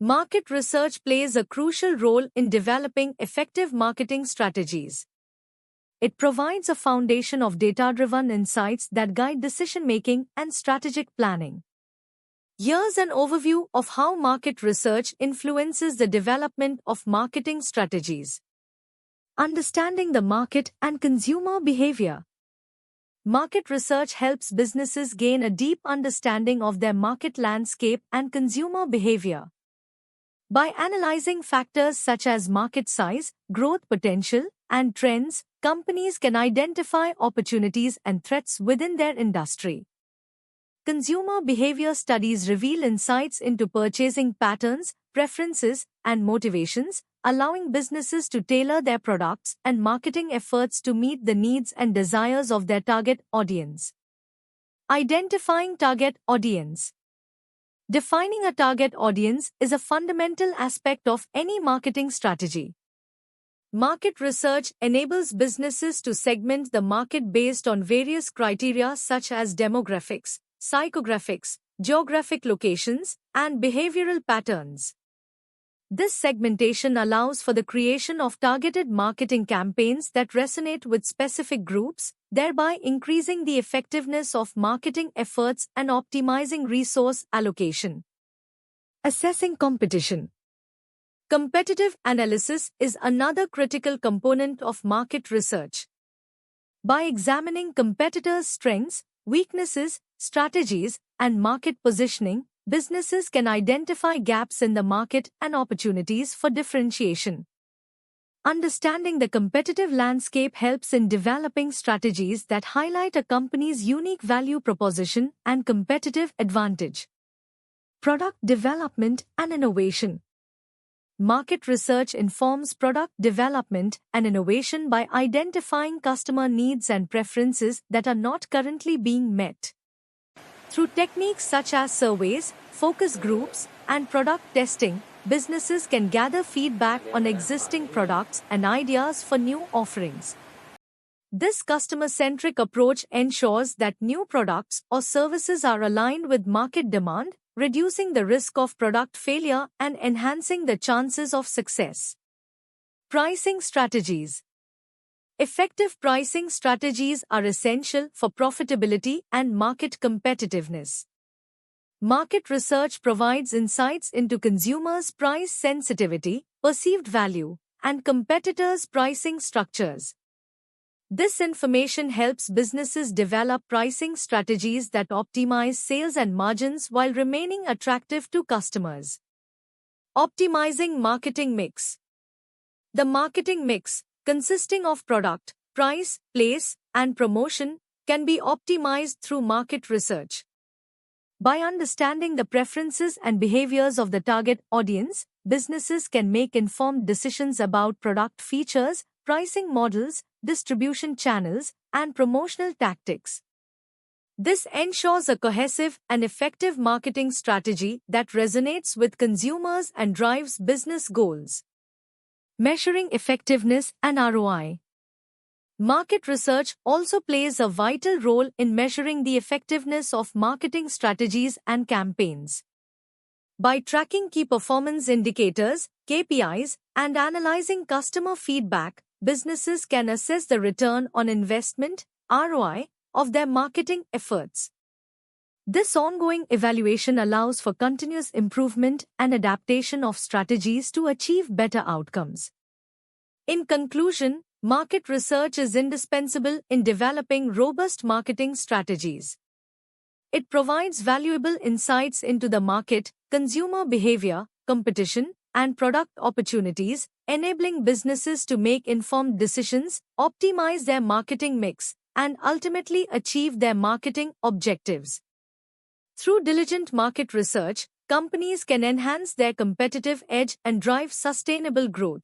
Market research plays a crucial role in developing effective marketing strategies. It provides a foundation of data-driven insights that guide decision-making and strategic planning. Here's an overview of how market research influences the development of marketing strategies. Understanding the market and consumer behavior. Market research helps businesses gain a deep understanding of their market landscape and consumer behavior. By analyzing factors such as market size, growth potential, and trends, companies can identify opportunities and threats within their industry. Consumer behavior studies reveal insights into purchasing patterns, preferences, and motivations, allowing businesses to tailor their products and marketing efforts to meet the needs and desires of their target audience. Identifying target audience. Defining a target audience is a fundamental aspect of any marketing strategy. Market research enables businesses to segment the market based on various criteria such as demographics, psychographics, geographic locations, and behavioral patterns. This segmentation allows for the creation of targeted marketing campaigns that resonate with specific groups, thereby increasing the effectiveness of marketing efforts and optimizing resource allocation. Assessing competition. Competitive analysis is another critical component of market research. By examining competitors' strengths, weaknesses, strategies, and market positioning, businesses can identify gaps in the market and opportunities for differentiation. Understanding the competitive landscape helps in developing strategies that highlight a company's unique value proposition and competitive advantage. Product development and innovation. Market research informs product development and innovation by identifying customer needs and preferences that are not currently being met. Through techniques such as surveys, focus groups, and product testing, businesses can gather feedback on existing products and ideas for new offerings. This customer-centric approach ensures that new products or services are aligned with market demand, reducing the risk of product failure and enhancing the chances of success. Pricing strategies. Effective pricing strategies are essential for profitability and market competitiveness. Market research provides insights into consumers' price sensitivity, perceived value, and competitors' pricing structures. This information helps businesses develop pricing strategies that optimize sales and margins while remaining attractive to customers. Optimizing marketing mix. The marketing mix, consisting of product, price, place, and promotion, can be optimized through market research. By understanding the preferences and behaviors of the target audience, businesses can make informed decisions about product features, pricing models, distribution channels, and promotional tactics. This ensures a cohesive and effective marketing strategy that resonates with consumers and drives business goals. Measuring effectiveness and ROI. Market research also plays a vital role in measuring the effectiveness of marketing strategies and campaigns. By tracking key performance indicators, KPIs, and analyzing customer feedback, businesses can assess the return on investment, ROI, of their marketing efforts. This ongoing evaluation allows for continuous improvement and adaptation of strategies to achieve better outcomes. In conclusion, market research is indispensable in developing robust marketing strategies. It provides valuable insights into the market, consumer behavior, competition, and product opportunities, enabling businesses to make informed decisions, optimize their marketing mix, and ultimately achieve their marketing objectives. Through diligent market research, companies can enhance their competitive edge and drive sustainable growth.